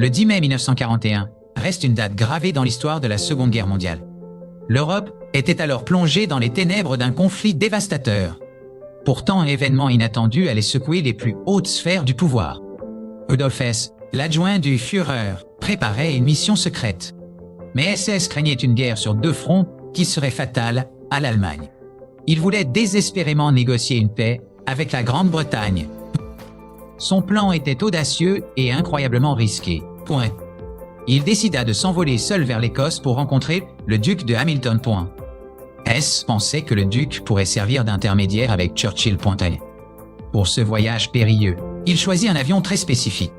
Le 10 mai 1941 reste une date gravée dans l'histoire de la Seconde Guerre mondiale. L'Europe était alors plongée dans les ténèbres d'un conflit dévastateur. Pourtant, un événement inattendu allait secouer les plus hautes sphères du pouvoir. Rudolf Hess, l'adjoint du Führer, préparait une mission secrète. Mais SS craignait une guerre sur deux fronts qui serait fatale à l'Allemagne. Il voulait désespérément négocier une paix avec la Grande-Bretagne. Son plan était audacieux et incroyablement risqué. Point. Il décida de s'envoler seul vers l'Écosse pour rencontrer le duc de Hamilton. Point. Hess pensait que le duc pourrait servir d'intermédiaire avec Churchill. Pour ce voyage périlleux, il choisit un avion très spécifique.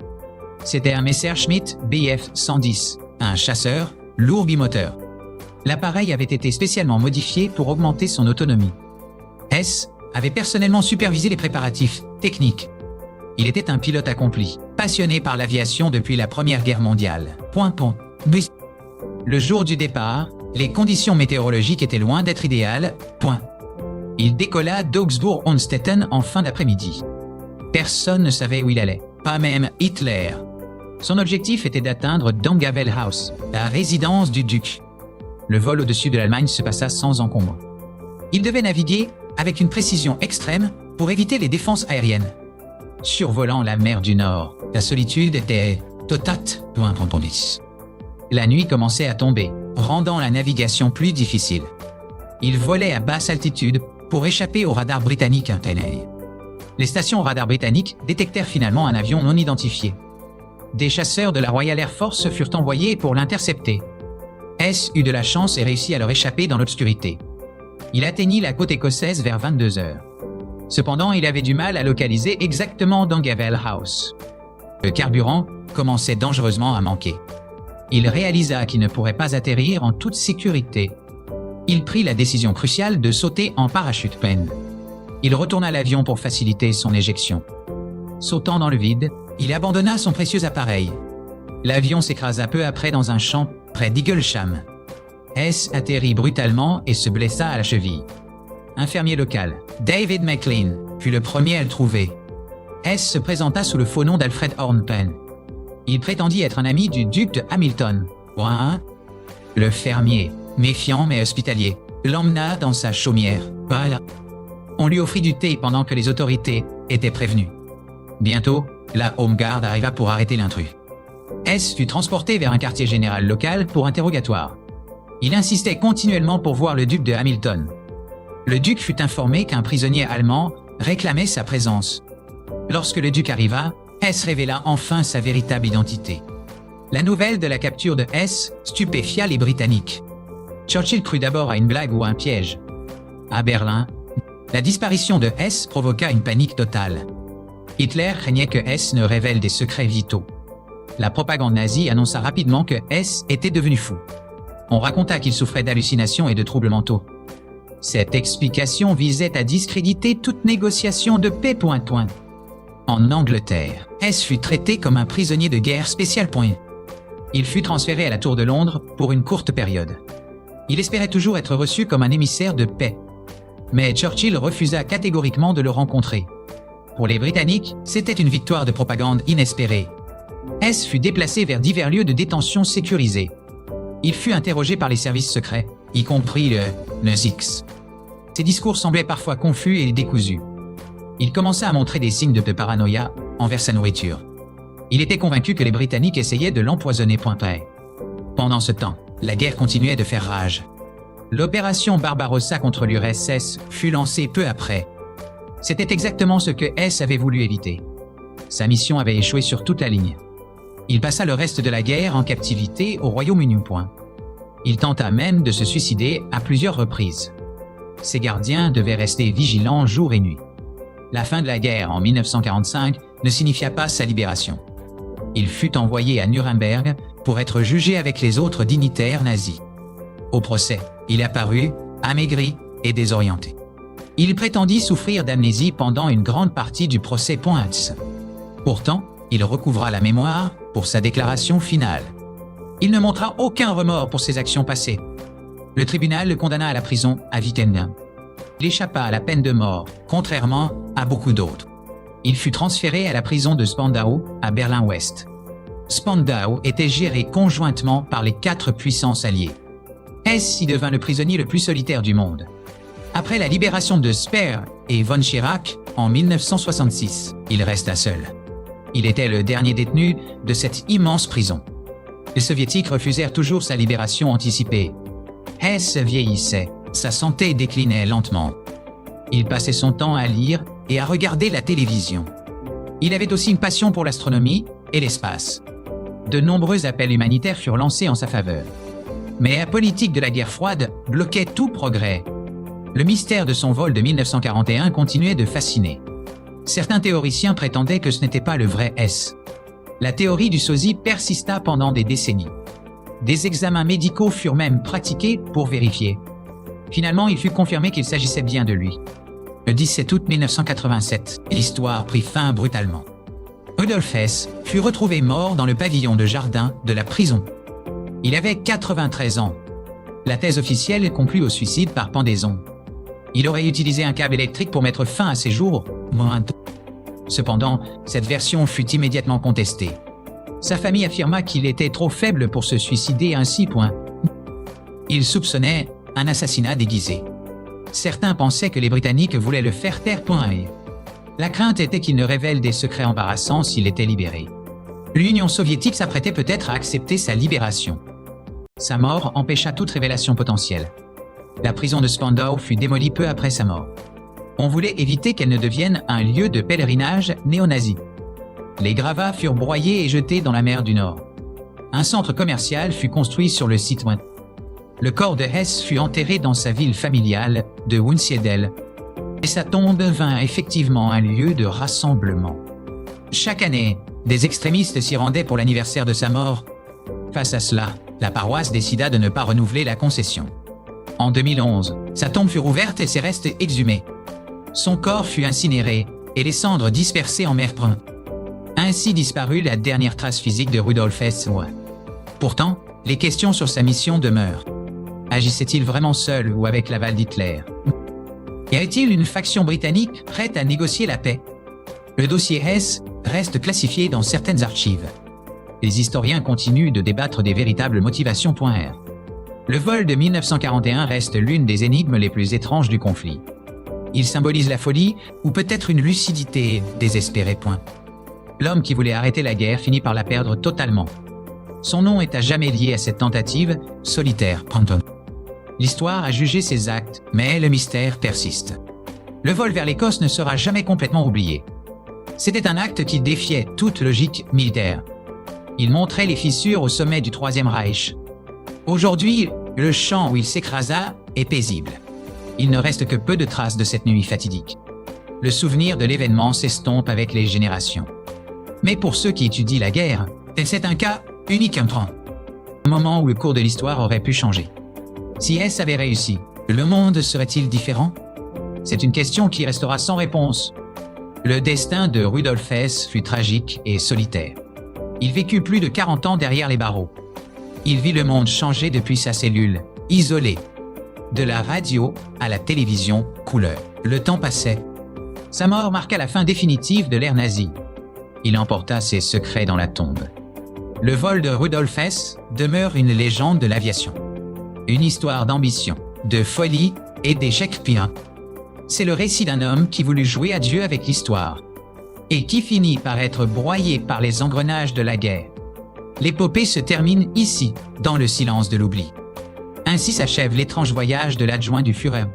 C'était un Messerschmitt Bf 110, un chasseur lourd bimoteur. L'appareil avait été spécialement modifié pour augmenter son autonomie. Hess avait personnellement supervisé les préparatifs techniques. Il était un pilote accompli, passionné par l'aviation depuis la Première Guerre mondiale. Le jour du départ, les conditions météorologiques étaient loin d'être idéales. Il décolla d'Augsbourg-Onstetten en fin d'après-midi. Personne ne savait où il allait, pas même Hitler. Son objectif était d'atteindre Dangavel House, la résidence du duc. Le vol au-dessus de l'Allemagne se passa sans encombre. Il devait naviguer avec une précision extrême pour éviter les défenses aériennes. Survolant la mer du Nord, la solitude était totale. La nuit commençait à tomber, rendant la navigation plus difficile. Il volait à basse altitude pour échapper aux radars britanniques. Les stations radars britanniques détectèrent finalement un avion non identifié. Des chasseurs de la Royal Air Force furent envoyés pour l'intercepter. Hess eut de la chance et réussit à leur échapper dans l'obscurité. Il atteignit la côte écossaise vers 22 heures. Cependant, il avait du mal à localiser exactement Dangavel House. Le carburant commençait dangereusement à manquer. Il réalisa qu'il ne pourrait pas atterrir en toute sécurité. Il prit la décision cruciale de sauter en parachute. Il retourna l'avion pour faciliter son éjection. Sautant dans le vide, il abandonna son précieux appareil. L'avion s'écrasa peu après dans un champ près d'Eaglesham. Hess atterrit brutalement et se blessa à la cheville. Un fermier local, David McLean, fut le premier à le trouver. Hess se présenta sous le faux nom d'Alfred Hornpen. Il prétendit être un ami du duc de Hamilton. Le fermier, méfiant mais hospitalier, l'emmena dans sa chaumière. On lui offrit du thé pendant que les autorités étaient prévenues. Bientôt, la Home Guard arriva pour arrêter l'intrus. Hess fut transporté vers un quartier général local pour interrogatoire. Il insistait continuellement pour voir le duc de Hamilton. Le duc fut informé qu'un prisonnier allemand réclamait sa présence. Lorsque le duc arriva, Hess révéla enfin sa véritable identité. La nouvelle de la capture de Hess stupéfia les Britanniques. Churchill crut d'abord à une blague ou un piège. À Berlin, la disparition de Hess provoqua une panique totale. Hitler craignait que Hess ne révèle des secrets vitaux. La propagande nazie annonça rapidement que Hess était devenu fou. On raconta qu'il souffrait d'hallucinations et de troubles mentaux. Cette explication visait à discréditer toute négociation de paix. En Angleterre, Hess fut traité comme un prisonnier de guerre spécial. Il fut transféré à la Tour de Londres pour une courte période. Il espérait toujours être reçu comme un émissaire de paix. Mais Churchill refusa catégoriquement de le rencontrer. Pour les Britanniques, c'était une victoire de propagande inespérée. Hess fut déplacé vers divers lieux de détention sécurisés. Il fut interrogé par les services secrets, y compris le NSX. Ses discours semblaient parfois confus et décousus. Il commença à montrer des signes de paranoïa envers sa nourriture. Il était convaincu que les Britanniques essayaient de l'empoisonner. Pendant ce temps, la guerre continuait de faire rage. L'opération Barbarossa contre l'URSS fut lancée peu après. C'était exactement ce que Hess avait voulu éviter. Sa mission avait échoué sur toute la ligne. Il passa le reste de la guerre en captivité au Royaume-Uni. Il tenta même de se suicider à plusieurs reprises. Ses gardiens devaient rester vigilants jour et nuit. La fin de la guerre en 1945 ne signifia pas sa libération. Il fut envoyé à Nuremberg pour être jugé avec les autres dignitaires nazis. Au procès, il apparut, amaigri et désorienté. Il prétendit souffrir d'amnésie pendant une grande partie du procès. Pourtant, il recouvra la mémoire pour sa déclaration finale. Il ne montra aucun remords pour ses actions passées. Le tribunal le condamna à la prison à Wittenberg. Il échappa à la peine de mort, contrairement à beaucoup d'autres. Il fut transféré à la prison de Spandau, à Berlin-Ouest. Spandau était géré conjointement par les 4 puissances alliées. Hess y devint le prisonnier le plus solitaire du monde. Après la libération de Speer et von Schirach en 1966, il resta seul. Il était le dernier détenu de cette immense prison. Les Soviétiques refusèrent toujours sa libération anticipée. Hess vieillissait, sa santé déclinait lentement. Il passait son temps à lire et à regarder la télévision. Il avait aussi une passion pour l'astronomie et l'espace. De nombreux appels humanitaires furent lancés en sa faveur. Mais la politique de la guerre froide bloquait tout progrès. Le mystère de son vol de 1941 continuait de fasciner. Certains théoriciens prétendaient que ce n'était pas le vrai Hess. La théorie du sosie persista pendant des décennies. Des examens médicaux furent même pratiqués pour vérifier. Finalement, il fut confirmé qu'il s'agissait bien de lui. Le 17 août 1987, l'histoire prit fin brutalement. Rudolf Hess fut retrouvé mort dans le pavillon de jardin de la prison. Il avait 93 ans. La thèse officielle conclut au suicide par pendaison. Il aurait utilisé un câble électrique pour mettre fin à ses jours. Cependant, cette version fut immédiatement contestée. Sa famille affirma qu'il était trop faible pour se suicider ainsi. Il soupçonnait un assassinat déguisé. Certains pensaient que les Britanniques voulaient le faire taire. La crainte était qu'il ne révèle des secrets embarrassants s'il était libéré. L'Union soviétique s'apprêtait peut-être à accepter sa libération. Sa mort empêcha toute révélation potentielle. La prison de Spandau fut démolie peu après sa mort. On voulait éviter qu'elle ne devienne un lieu de pèlerinage néo-nazi. Les gravats furent broyés et jetés dans la mer du Nord. Un centre commercial fut construit sur le site. Le corps de Hess fut enterré dans sa ville familiale de Wunsiedel, et sa tombe vint effectivement un lieu de rassemblement. Chaque année, des extrémistes s'y rendaient pour l'anniversaire de sa mort. Face à cela, la paroisse décida de ne pas renouveler la concession. En 2011, sa tombe fut rouverte et ses restes exhumés. Son corps fut incinéré et les cendres dispersées en mer Brun. Ainsi disparut la dernière trace physique de Rudolf Hess. Pourtant, les questions sur sa mission demeurent. Agissait-il vraiment seul ou avec l'aval d'Hitler? Y avait-il une faction britannique prête à négocier la paix? Le dossier Hess reste classifié dans certaines archives. Les historiens continuent de débattre des véritables motivations. Le vol de 1941 reste l'une des énigmes les plus étranges du conflit. Il symbolise la folie ou peut-être une lucidité désespérée. L'homme qui voulait arrêter la guerre finit par la perdre totalement. Son nom est à jamais lié à cette tentative solitaire. L'histoire a jugé ses actes, mais le mystère persiste. Le vol vers l'Écosse ne sera jamais complètement oublié. C'était un acte qui défiait toute logique militaire. Il montrait les fissures au sommet du Troisième Reich. Aujourd'hui, le champ où il s'écrasa est paisible. Il ne reste que peu de traces de cette nuit fatidique. Le souvenir de l'événement s'estompe avec les générations. Mais pour ceux qui étudient la guerre, c'est un cas unique. Un moment où le cours de l'histoire aurait pu changer. Si Hess avait réussi, le monde serait-il différent? C'est une question qui restera sans réponse. Le destin de Rudolf Hess fut tragique et solitaire. Il vécut plus de 40 ans derrière les barreaux. Il vit le monde changer depuis sa cellule, isolé. De la radio à la télévision couleur. Le temps passait. Sa mort marqua la fin définitive de l'ère nazie. Il emporta ses secrets dans la tombe. Le vol de Rudolf Hess demeure une légende de l'aviation. Une histoire d'ambition, de folie et d'échec pire. C'est le récit d'un homme qui voulut jouer à Dieu avec l'histoire et qui finit par être broyé par les engrenages de la guerre. L'épopée se termine ici, dans le silence de l'oubli. Ainsi s'achève l'étrange voyage de l'adjoint du Führer.